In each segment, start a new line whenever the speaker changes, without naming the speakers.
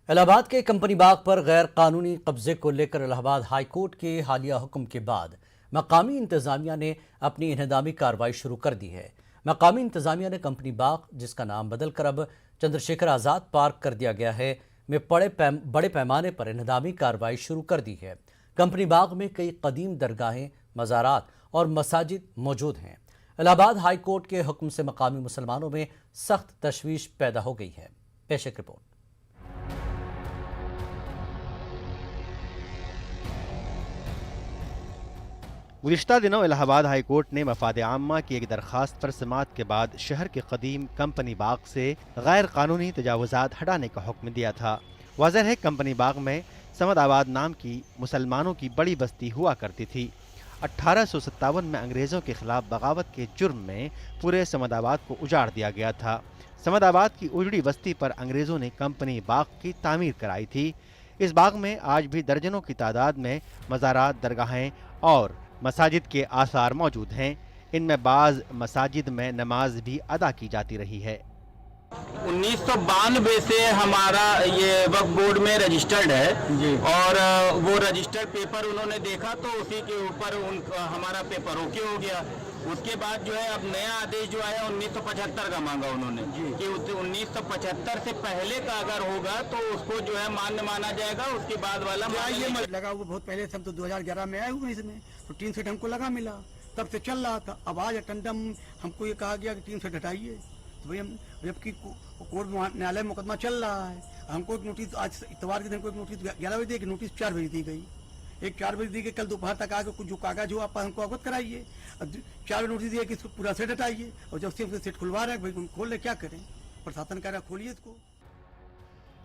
इलाहाबाद के कंपनी बाग पर गैर कानूनी कब्जे को लेकर इलाहाबाद हाई कोर्ट के हालिया हुक्म के बाद मकामी इंतजामिया ने अपनी इन्हदामी कार्रवाई शुरू कर दी है। मकामी इंतजामिया ने कंपनी बाग, जिसका नाम बदलकर अब चंद्रशेखर आज़ाद पार्क कर दिया गया है, में बड़े पैमाने पर इन्हदामी कार्रवाई शुरू कर दी है। कंपनी बाग में कई कदीम दरगाहें, मज़ारात और मसाजिद मौजूद हैं। इलाहाबाद हाई कोर्ट के हुक्म से मकामी मुसलमानों में सख्त तशवीश पैदा हो गई है। पेश एक रिपोर्ट।
गुज़िश्ता दिनों इलाहाबाद हाई कोर्ट ने मफाद आम्मा की एक दरख्वास्त पर समाअत के बाद शहर के कदीम कंपनी बाग से गैर कानूनी तजावुज़ात हटाने का हुक्म दिया था। वाज़ेह है, कंपनी बाग में समदाबाद नाम की मुसलमानों की बड़ी बस्ती हुआ करती थी। 1857 में अंग्रेज़ों के खिलाफ बगावत के जुर्म में पूरे समदाबाद को उजाड़ दिया गया था। समदाबाद की उजड़ी बस्ती पर अंग्रेज़ों ने कंपनी बाग की तामीर कराई थी। इस बाग में आज भी दर्जनों की तादाद में मज़ारात, दरगाहें और मसाजिद के आसार मौजूद हैं। इनमें बाज़ मसाजिद में नमाज भी अदा की जाती रही है।
1992 से हमारा ये वक्फ बोर्ड में रजिस्टर्ड है जी। और वो रजिस्टर्ड पेपर उन्होंने देखा तो उसी के ऊपर हमारा पेपर ओके हो गया। उसके बाद जो है अब नया आदेश जो आया 1975 का मांगा उन्होंने कि 1975 से पहले का अगर होगा तो उसको जो है मान्य माना जाएगा। उसके बाद वाला
ये लगा हुआ बहुत पहले से, हम तो 2011 में आए हुए इसमें, तो 3 सेट हमको लगा मिला, तब से चल रहा था। अब आज अटंडम हमको ये कहा गया कि 3 सेट हटाइए, तो भाई हम जबकि कोर्ट न्यायालय मुकदमा चल रहा है। हमको एक नोटिस आज इतवार के दिन को एक नोटिस 11 बजे दी, नोटिस 4 बजे दी गई, एक 4 बजे दी गई, कल दोपहर तक आगे कुछ जो कागज हो आप हमको अवगत कराइए। 4 बजे नोटिस दिया कि इसको पूरा सेट हटाइए, और जब से सेट खुलवा रहे हैं भाई खोल रहे, क्या करें, प्रशासन कह रहा है खोलिए इसको।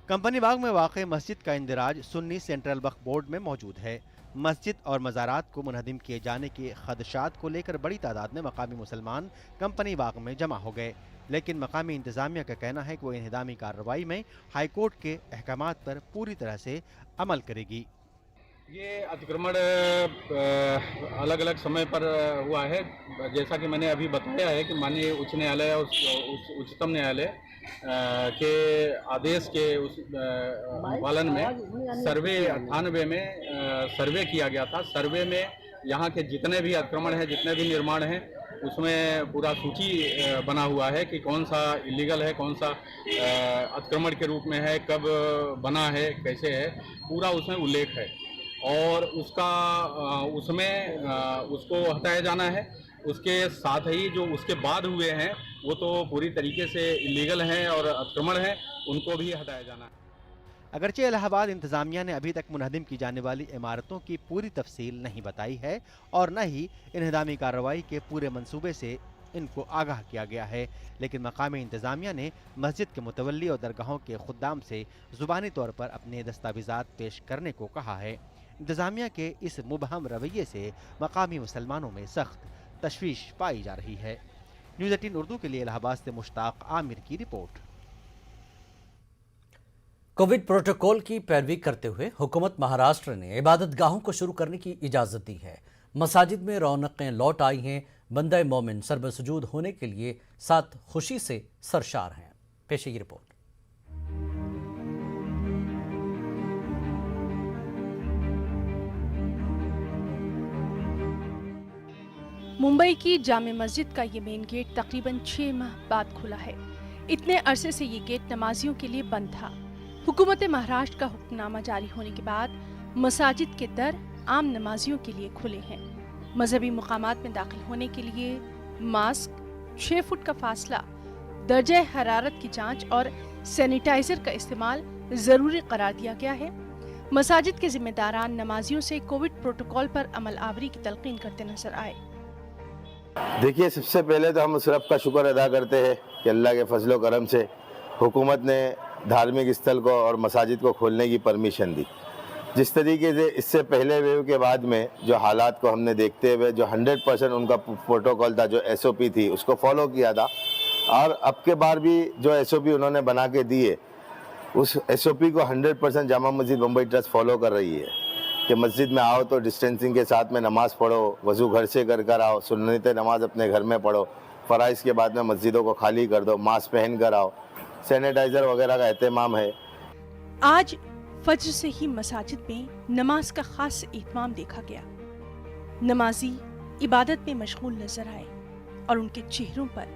कंपनी बाग में वाक़ मस्जिद का इंदराज सुन्नी सेंट्रल वक्फ बोर्ड में मौजूद है। मस्जिद और मज़ारात को मुनहदिम किए जाने के खदशात को लेकर बड़ी तादाद में मकामी मुसलमान कंपनी बाग में जमा हो गए, लेकिन मकामी इंतज़ामिया का कहना है कि वो इन्हदामी कार्रवाई में हाई कोर्ट के अहकामात पर पूरी तरह से अमल करेगी।
ये अतिक्रमण अलग अलग समय पर हुआ है। जैसा कि मैंने अभी बताया है कि माननीय उच्च न्यायालय और उच्चतम न्यायालय के आदेश के उस पालन में सर्वे 98 में सर्वे किया गया था। सर्वे में यहाँ के जितने भी अतिक्रमण हैं, जितने भी निर्माण हैं, उसमें पूरा सूची बना हुआ है कि कौन सा इलीगल है, कौन सा अतिक्रमण के रूप में है, कब बना है, कैसे है, पूरा उसमें उल्लेख है और उसमें उसको हटाया जाना है। उसके साथ ही जो उसके बाद हुए हैं वो तो पूरी तरीके से इलीगल हैं और अतिक्रमण हैं, उनको भी हटाया जाना है।
अगरचे इलाहाबाद इंतज़ामिया ने अभी तक मुनहदिम की जाने वाली इमारतों की पूरी तफसील नहीं बताई है और न ही इन्हदामी कार्रवाई के पूरे मंसूबे से इनको आगाह किया गया है, लेकिन मकामी इंतज़ामिया ने मस्जिद के मुतवल्ली और दरगाहों के खुद्दाम से ज़ुबानी तौर पर अपने दस्तावेज़ात पेश करने को कहा है। इंतज़ामिया के इस मुबहम रवैये से मकामी मुसलमानों में सख्त तशवीश पाई जा रही है। न्यूज़ 18 उर्दू के लिए इलाहाबाद से मुश्ताक आमिर की रिपोर्ट।
कोविड प्रोटोकॉल की पैरवी करते हुए हुकूमत महाराष्ट्र ने इबादत गाहों को शुरू करने की इजाज़त दी है। मसाजिद में रौनकें लौट आई हैं। बंदे मोमिन सरबसजूद होने के लिए साथ खुशी से सरशार हैं। पेश है ये रिपोर्ट।
मुंबई की जामे मस्जिद का ये मेन गेट तकरीबन 6 माह बाद खुला है। इतने अरसे से ये गेट नमाजियों के लिए बंद था। हुकूमत महाराष्ट्र का हुक्मनामा जारी होने के बाद मसाजिद के दर आम नमाजियों के लिए खुले हैं। मजहबी मुकामात में दाखिल होने के लिए मास्क, 6 फुट का फासला, दर्जे हरारत की जांच और सैनिटाइजर का इस्तेमाल जरूरी करार दिया गया है। मसाजिद के जिम्मेदारान नमाजियों से कोविड प्रोटोकॉल पर अमल आवरी की तलकीन करते नजर आए।
देखिए, सबसे पहले तो हम उस रब का शुक्र अदा करते हैं कि अल्लाह के फजलो करम से हुकूमत ने धार्मिक स्थल को और मसाजिद को खोलने की परमिशन दी। जिस तरीके से इससे पहले वेव के बाद में जो हालात को हमने देखते हुए जो 100% उनका प्रोटोकॉल था, जो SOP थी, उसको फॉलो किया था, और अब के बार भी जो SOP उन्होंने बना के दिए, उस SOP को 100% जामा मस्जिद मुंबई ट्रस्ट फॉलो कर रही है कि मस्जिद में आओ तो डिस्टेंसिंग के साथ में नमाज़ पढ़ो, वज़ू घर से कर आओ, सुन्नत नमाज अपने घर में पढ़ो, फ़राइज़ के बाद में मस्जिदों को खाली कर दो, मास्क पहन कर आओ, सैनिटाइज़र वगैरह का एहतमाम है।
आज फज्र से ही मसाजिद में नमाज का खास एहतमाम देखा गया। नमाजी इबादत में मशगूल नजर आए और उनके चेहरों पर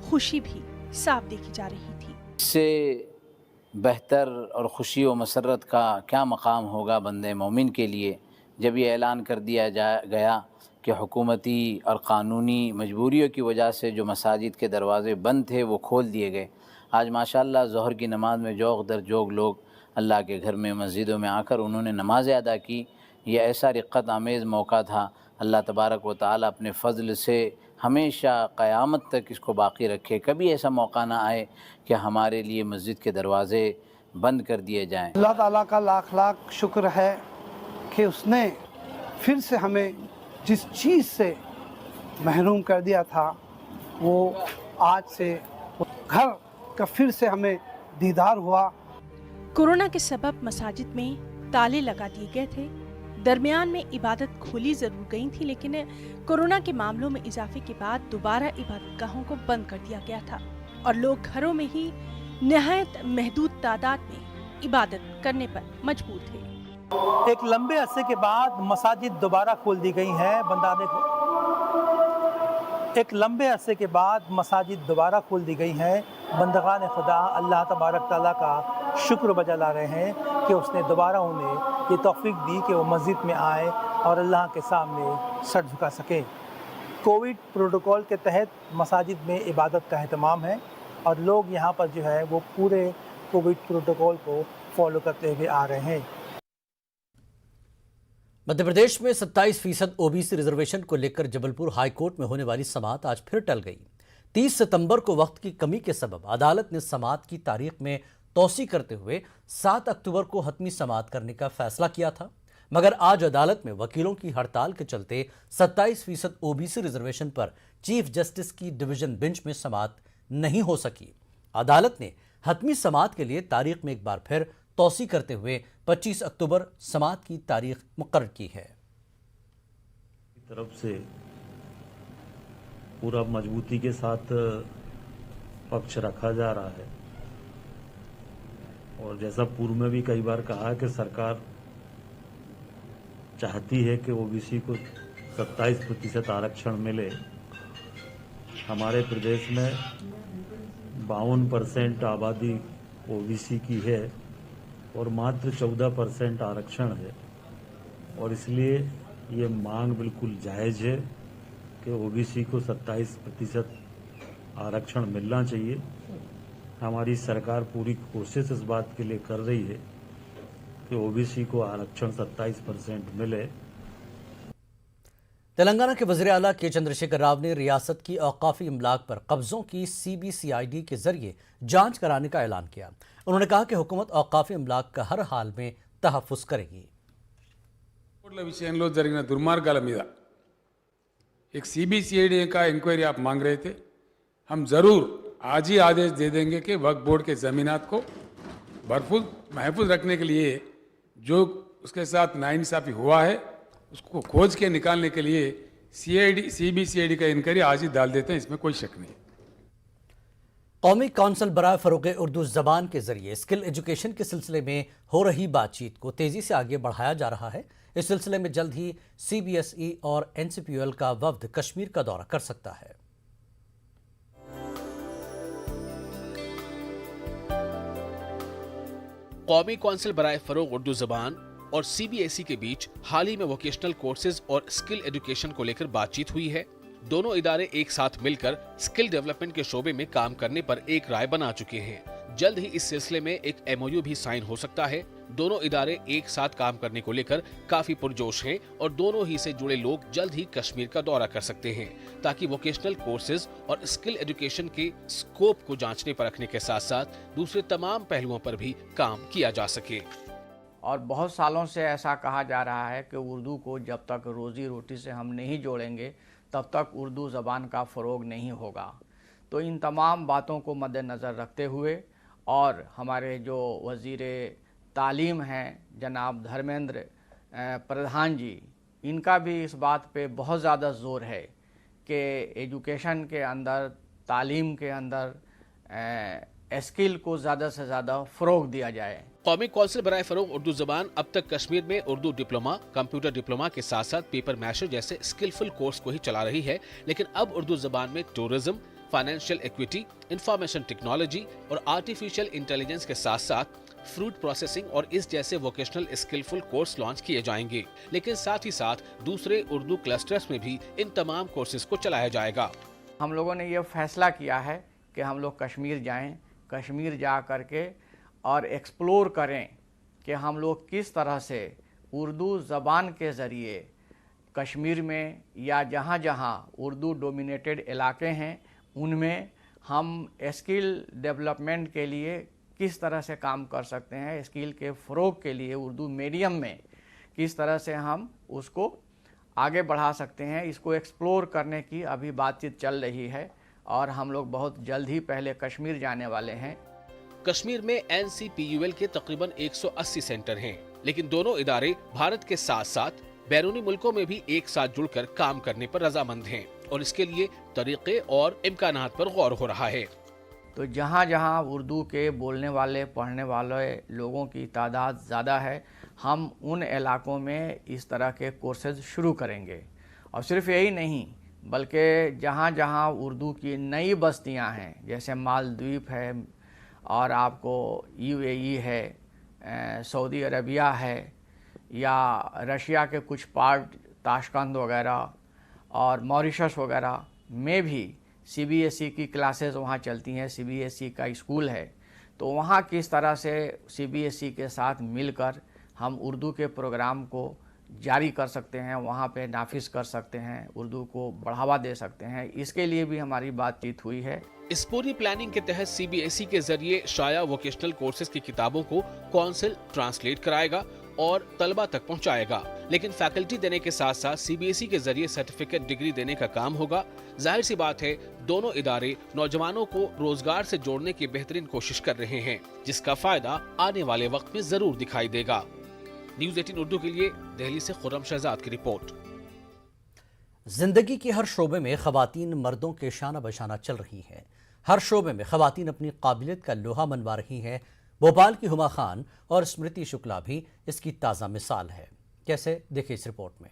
खुशी भी साफ देखी जा रही थी।
इससे बेहतर और खुशी व मसरत का क्या मकाम होगा बंदे मोमिन के लिए जब ये ऐलान कर दिया गया कि हुकूमती और क़ानूनी मजबूरियों की वजह से जो मसाजिद के दरवाज़े बंद थे वो खोल दिए गए। आज माशाअल्लाह ज़ोहर की नमाज़ में जोग दर जोग लोग अल्लाह के घर में मस्जिदों में आकर उन्होंने नमाज़ें अदा की। यह ऐसा रिक़्क़त आमेज़ मौका था। अल्लाह तबारक व तआला अपने फ़ज़ल से हमेशा क़यामत तक इसको बाक़ी रखे। कभी ऐसा मौका ना आए कि हमारे लिए मस्जिद के दरवाज़े बंद कर दिए जाएँ।
अल्लाह ताला का लाख लाख शुक्र है कि उसने फिर से हमें जिस चीज़ से महरूम कर दिया था वो आज से घर का फिर से हमें दीदार हुआ।
कोरोना के सबब मसाजिद में ताले लगा दिए गए थे। दरमियान में इबादत खोली जरूर गई थी, लेकिन कोरोना के मामलों में इजाफे के बाद दोबारा इबादतगाहों को बंद कर दिया गया था और लोग घरों में ही निहायत महदूद तादाद में इबादत करने पर मजबूर थे।
एक लंबे अरसे के बाद मसाजिद दोबारा खोल दी गई हैं। एक लंबे अरसे के बाद मसाजिद दोबारा खोल दी गई हैं। बंदगान खुदा अल्लाह तबारक ताला का शुक्र बजा ला रहे हैं कि उसने दोबारा उन्हें ये तौफीक दी कि वो मस्जिद में आए और अल्लाह के सामने सर झुका सकें। कोविड प्रोटोकॉल के तहत मसाजिद में इबादत का एहतमाम है और लोग यहाँ पर जो है वो पूरे कोविड प्रोटोकॉल को फॉलो करते हुए आ रहे हैं।
मध्य प्रदेश में 27% ओबीसी रिजर्वेशन को लेकर जबलपुर हाईकोर्ट में होने वाली समाअत आज फिर टल गई। 30 सितंबर को वक्त की कमी के सबब अदालत ने समाअत की तारीख में तौसी करते हुए 7 अक्टूबर को हतमी समाअत करने का फैसला किया था, मगर आज अदालत में वकीलों की हड़ताल के चलते 27% ओबीसी रिजर्वेशन पर चीफ जस्टिस की डिवीजन बेंच में समाअत नहीं हो सकी। अदालत ने हतमी समाअत के लिए तारीख में एक बार फिर तौसी करते हुए 25 अक्टूबर समाअत की तारीख मुकर्रर की है।
तरफ से पूरा मजबूती के साथ पक्ष रखा जा रहा है और जैसा पूर्व में भी कई बार कहा कि सरकार चाहती है कि ओबीसी को 27% आरक्षण मिले। हमारे प्रदेश में 52% आबादी ओबीसी की है और मात्र 14% आरक्षण है और इसलिए ये मांग बिल्कुल जायज़ है कि ओबीसी को 27% आरक्षण मिलना चाहिए। हमारी सरकार पूरी कोशिश इस बात के लिए कर रही है कि ओबीसी को आरक्षण 27% मिले।
तेलंगाना के वज़ीर आला के चंद्रशेखर राव ने रियासत की औकाफी इमलाक पर कब्जों की सीबीसीआईडी के जरिए जांच कराने का ऐलान किया। उन्होंने कहा कि हुकूमत औकाफी इमलाक का हर हाल में तहफ़्फ़ुज़ करेगी।
विषయంలో జరిగిన దుర్మార్గాల మీద एक सीबीसीआईडी का इंक्वायरी आप मांग रहे थे, हम जरूर आज ही आदेश दे देंगे कि वक्फ बोर्ड के जमीनात को महफूज रखने के लिए जो उसके साथ नाइंसाफी हुआ है उसको खोज के निकालने के लिए सीबीसीआईडी का इंक्वायरी आज ही डाल देते हैं, इसमें कोई शक नहीं।
कौमी कौंसिल बराए फ़रोग़ उर्दू ज़बान के जरिए स्किल एजुकेशन के सिलसिले में हो रही बातचीत को तेज़ी से आगे बढ़ाया जा रहा है। इस सिलसिले में जल्द ही CBSE और NCPUL का वफ्द कश्मीर का दौरा कर सकता है।
कौमी कौंसिल बराए फ़रोग़ उर्दू ज़बान और CBSE के बीच हाल ही में वोकेशनल कोर्सेज और स्किल एजुकेशन को लेकर बातचीत हुई है। दोनों इदारे एक साथ मिलकर स्किल डेवलपमेंट के शोबे में काम करने पर एक राय बना चुके हैं। जल्द ही इस सिलसिले में एक MOU भी साइन हो सकता है। दोनों इदारे एक साथ काम करने को लेकर काफी पुरजोश हैं और दोनों ही से जुड़े लोग जल्द ही कश्मीर का दौरा कर सकते हैं ताकि वोकेशनल कोर्सेज और स्किल एजुकेशन के स्कोप को जांचने पर रखने के साथ साथ दूसरे तमाम पहलुओं पर भी काम किया जा सके।
और बहुत सालों से ऐसा कहा जा रहा है कि उर्दू को जब तक रोजी रोटी से हम नहीं जोड़ेंगे तब तक उर्दू ज़बान का फ़रोग नहीं होगा। तो इन तमाम बातों को मद्देनज़र रखते हुए और हमारे जो वज़ीर तालीम हैं जनाब धर्मेंद्र प्रधान जी, इनका भी इस बात पे बहुत ज़्यादा ज़ोर है कि एजुकेशन के अंदर, तालीम के अंदर स्किल को ज़्यादा से ज़्यादा फ़रोग दिया जाए।
कौमी कौंसिल बराए फरोग उर्दू ज़बान अब तक कश्मीर में उर्दू डिप्लोमा, कंप्यूटर डिप्लोमा के साथ साथ पेपर मैशर जैसे स्किलफुल कोर्स को ही चला रही है, लेकिन अब उर्दू ज़बान में tourism, financial equity, information technology और आर्टिफिशियल इंटेलिजेंस के साथ साथ फ्रूट प्रोसेसिंग और इस जैसे वोकेशनल स्किलफुल कोर्स लॉन्च किए जाएंगे। लेकिन साथ ही साथ दूसरे उर्दू क्लस्टर्स में भी इन तमाम कोर्सेज को चलाया जाएगा।
हम लोगों ने ये फैसला किया है कि हम लोग कश्मीर जाएं, कश्मीर जा करके और एक्सप्लोर करें कि हम लोग किस तरह से उर्दू ज़बान के ज़रिए कश्मीर में या जहाँ जहाँ उर्दू डोमिनेटेड इलाके हैं उनमें हम स्किल डेवलपमेंट के लिए किस तरह से काम कर सकते हैं, स्किल के फ़रोग के लिए उर्दू मीडियम में किस तरह से हम उसको आगे बढ़ा सकते हैं। इसको एक्सप्लोर करने की अभी बातचीत चल रही है और हम लोग बहुत जल्द ही पहले कश्मीर जाने वाले हैं।
कश्मीर में NCPUL के तकरीबन 180 सेंटर हैं, लेकिन दोनों इदारे भारत के साथ साथ बैरूनी मुल्कों में भी एक साथ जुड़कर काम करने पर रजामंद हैं और इसके लिए तरीके और इम्कानात पर गौर हो रहा है।
तो जहाँ जहाँ उर्दू के बोलने वाले पढ़ने वाले लोगों की तादाद ज़्यादा है, हम उन इलाकों में इस तरह के कोर्सेज शुरू करेंगे। और सिर्फ यही नहीं बल्कि जहाँ जहाँ उर्दू की नई बस्तियाँ हैं, जैसे मालदीव है और आपको UAE है, सऊदी अरबिया है या रशिया के कुछ पार्ट ताशकंद वगैरह और मॉरिशस वगैरह में भी CBSE की क्लासेस वहाँ चलती हैं, CBSE का स्कूल है। तो वहाँ किस तरह से CBSE के साथ मिलकर हम उर्दू के प्रोग्राम को जारी कर सकते हैं, वहाँ पे नाफिज कर सकते हैं, उर्दू को बढ़ावा दे सकते हैं, इसके लिए भी हमारी बातचीत हुई है।
इस पूरी प्लानिंग के तहत CBSE के जरिए शाया वोकेशनल कोर्सेज की किताबों को कौंसिल ट्रांसलेट कराएगा और तलबा तक पहुंचाएगा, लेकिन फैकल्टी देने के साथ साथ CBSE के जरिए सर्टिफिकेट डिग्री देने का काम होगा। जाहिर सी बात है, दोनों इदारे नौजवानों को रोजगार से जोड़ने की बेहतरीन कोशिश कर रहे हैं, जिसका फायदा आने वाले वक्त में जरूर दिखाई देगा। न्यूज़ 18 उर्दू के लिए दिल्ली से खुर्रम शहजाद की रिपोर्ट।
जिंदगी के हर शोबे में खवातीन मर्दों के शाना बशाना चल रही हैं। हर शोबे में खवातीन अपनी काबिलियत का लोहा मनवा रही हैं। भोपाल की हुमा खान और स्मृति शुक्ला भी इसकी ताज़ा मिसाल है। कैसे, देखिए इस रिपोर्ट में।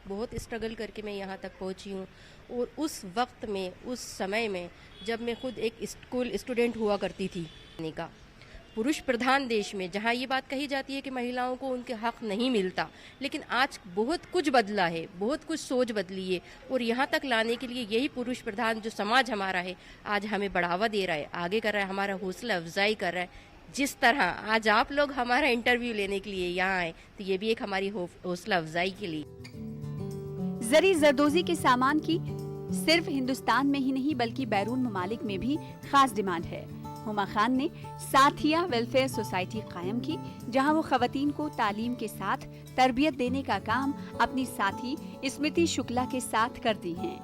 बहुत स्ट्रगल करके मैं यहाँ तक पहुँची हूँ और उस वक्त में, उस समय में जब मैं खुद एक स्कूल स्टूडेंट हुआ करती थी, का पुरुष प्रधान देश में जहाँ ये बात कही जाती है कि महिलाओं को उनके हक नहीं मिलता, लेकिन आज बहुत कुछ बदला है, बहुत कुछ सोच बदली है और यहाँ तक लाने के लिए यही पुरुष प्रधान जो समाज हमारा है आज हमें बढ़ावा दे रहा है, आगे कर रहा है, हमारा हौसला अफजाई कर रहा है। जिस तरह आज आप लोग हमारा इंटरव्यू लेने के लिए यहाँ आए, तो ये भी एक हमारी हौसला अफजाई के लिए।
जरी जरदोजी के सामान की सिर्फ हिंदुस्तान में ही नहीं बल्कि बैरून ममालिक में भी खास डिमांड है। हुमा खान ने साथिया वेलफेयर सोसाइटी कायम की, जहां वो खवातीन को तालीम के साथ तरबियत देने का काम अपनी साथी स्मृति शुक्ला के साथ करती हैं।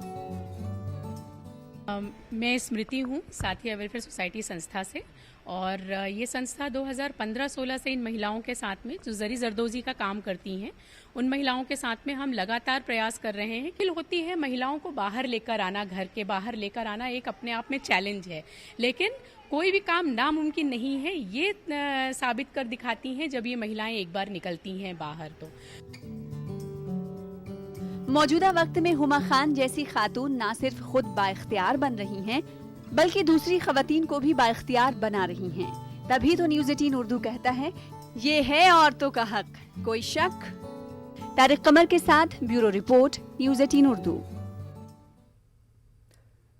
मैं स्मृति हूँ, साथिया वेलफेयर सोसाइटी संस्था से, और ये संस्था 2015-16 से इन महिलाओं के साथ में जो जरी जरदोजी का काम करती हैं, उन महिलाओं के साथ में हम लगातार प्रयास कर रहे हैं कि होती है महिलाओं को बाहर लेकर आना, घर के बाहर लेकर आना एक अपने आप में चैलेंज है, लेकिन कोई भी काम नामुमकिन नहीं है, ये साबित कर दिखाती हैं जब ये महिलाएं एक बार निकलती हैं बाहर। तो
मौजूदा वक्त में हुमा खान जैसी खातून न सिर्फ खुद बाइख्तियार बन रही हैं, बल्कि दूसरी खवातीन को भी बाइख्तियार बना रही हैं। तभी तो न्यूज़ 18 उर्दू कहता है, ये है औरतों का हक, कोई शक। तारिक कमर के साथ bureau report, news 18 Urdu.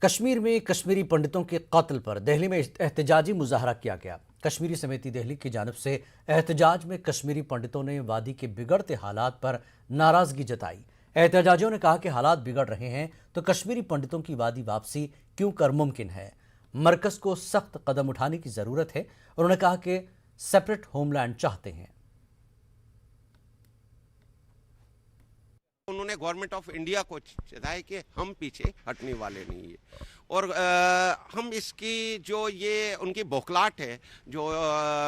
Kashmir में कश्मीरी पंडितों के कत्ल पर दिल्ली में एहतजाजी मुजाहरा किया गया। कश्मीरी समिति दिल्ली की जानिब से एहतजाज में कश्मीरी पंडितों ने वादी के बिगड़ते हालात पर नाराजगी जताई। एहतजाजियों ने कहा कि हालात बिगड़ रहे हैं तो कश्मीरी पंडितों की वादी वापसी क्यों कर मुमकिन है। मरकज को सख्त कदम उठाने की जरूरत है। उन्होंने कहा कि सेपरेट होमलैंड चाहते हैं।
उन्होंने गवर्नमेंट ऑफ इंडिया को चेताया कि हम पीछे हटने वाले नहीं है और हम इसकी जो ये उनकी बौखलाहट है, जो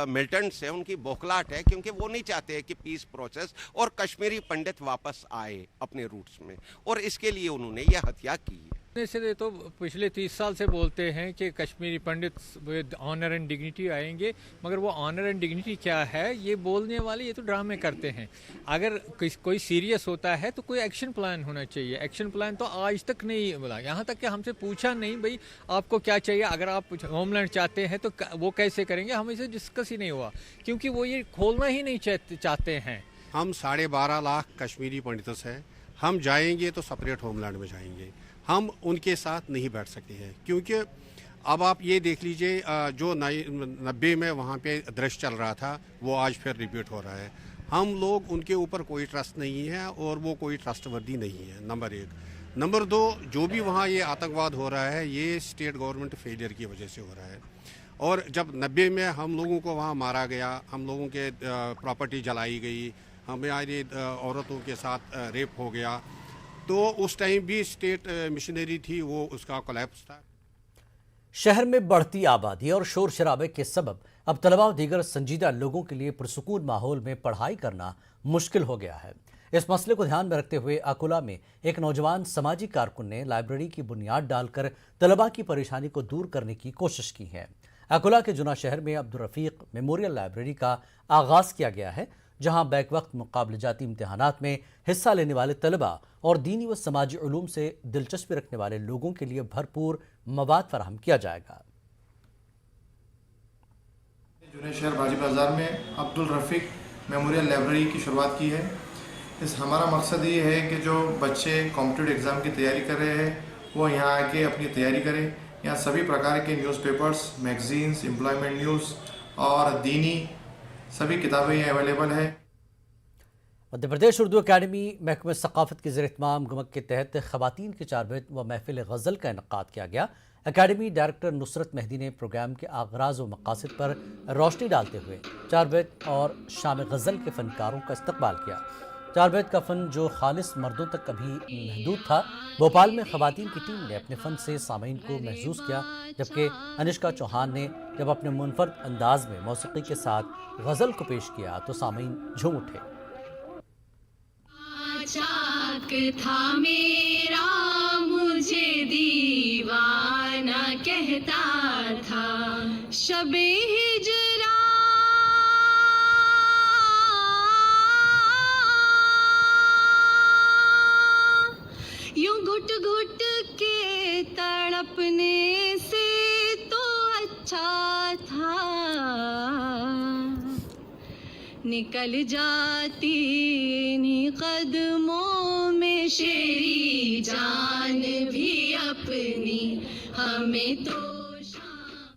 मिलिटेंट्स है उनकी बौखलाहट है, क्योंकि वो नहीं चाहते कि पीस प्रोसेस और कश्मीरी पंडित वापस आए अपने रूट्स में, और इसके लिए उन्होंने ये हत्या की है।
से तो पिछले 30 साल से बोलते हैं कि कश्मीरी पंडित विद ऑनर एंड डिग्निटी आएंगे, मगर वो ऑनर एंड डिग्निटी क्या है ये बोलने वाले ये तो ड्रामे करते हैं। अगर कोई सीरियस होता है तो कोई एक्शन प्लान होना चाहिए। एक्शन प्लान तो आज तक नहीं बोला, यहाँ तक कि हमसे पूछा नहीं भाई आपको क्या चाहिए, अगर आप होमलैंड चाहते हैं तो वो कैसे करेंगे, हम इसे डिस्कस ही नहीं हुआ, क्योंकि वो ये खोलना ही नहीं चाहते हैं।
हम 12.5 लाख कश्मीरी पंडित हैं, हम जाएंगे तो सेपरेट होमलैंड में जाएंगे, हम उनके साथ नहीं बैठ सकते हैं। क्योंकि अब आप ये देख लीजिए जो 90 में वहाँ पे दृश्य चल रहा था वो आज फिर रिपीट हो रहा है। हम लोग उनके ऊपर कोई ट्रस्ट नहीं है और वो कोई ट्रस्टवर्दी नहीं है, नंबर 1। नंबर 2, जो भी वहाँ ये आतंकवाद हो रहा है ये स्टेट गवर्नमेंट फेलियर की वजह से हो रहा है। और जब 90 में हम लोगों को वहाँ मारा गया, हम लोगों के प्रॉपर्टी जलाई गई, हमारी औरतों के साथ रेप हो गया, तो उस टाइम भी स्टेट मिशनरी थी, वो उसका कोलैप्स था।
शहर में बढ़ती आबादी और शोर शराबे के सबब अब तलबा और दीगर संजीदा लोगों के लिए पुरसुकून माहौल में पढ़ाई करना मुश्किल हो गया है। इस मसले को ध्यान में रखते हुए अकोला में एक नौजवान समाजी कारकुन ने लाइब्रेरी की बुनियाद डालकर तलबा की परेशानी को दूर करने की कोशिश की है। अकोला के जुना शहर में अब्दुल रफीक मेमोरियल लाइब्रेरी का आगाज किया गया है, जहां बैक वक्त मुकाबलेजाती इम्तिहानात में हिस्सा लेने वाले तलबा और दीनी व समाजी उलूम से दिलचस्पी रखने वाले लोगों के लिए भरपूर मवाद फराहम किया जाएगा।
जुने शहर बाजी बाजार में अब्दुल रफीक मेमोरियल लाइब्रेरी की शुरुआत की है। हमारा मकसद ये है कि जो बच्चे कॉम्पिटिटिव एग्ज़ाम की तैयारी कर रहे हैं वो यहाँ आके अपनी तैयारी करें। यहाँ सभी प्रकार के न्यूज़पेपर्स, मैगजीन्स, एम्प्लॉयमेंट न्यूज़ और दीनी सभी किताबें यहाँ अवेलेबल है।
मध्य प्रदेश उर्दू अकेडमी महकमे सकाफत के ज़ेर-ए-इत्माम गमक के तहत ख़वातीन के चारबैत व महफिल गज़ल का इनक़ाद किया गया। अकेडमी डायरेक्टर नुसरत मेहदी ने प्रोग्राम के आगाज़ व मकासद पर रोशनी डालते हुए चारबैत और शाम गज़ल के फ़नकारों का इस्तक़बाल किया। चारबैत का फ़न जो खालिस मर्दों तक कभी महदूद था, भोपाल में ख़वातीन की टीम ने अपने फ़न से सामीन को महसूस किया, जबकि अनिष्का चौहान ने जब अपने मुनफरद अंदाज में मौसीक़ी के साथ गज़ल को पेश किया तो सामीन झूम उठे।
चाक था मेरा मुझे दीवाना कहता था, शबे हिजरा यूं घुट घुट के तड़पने से तो अच्छा था, निकल जाती इन्हीं कदमों में शेरी जान भी अपनी, हमें तो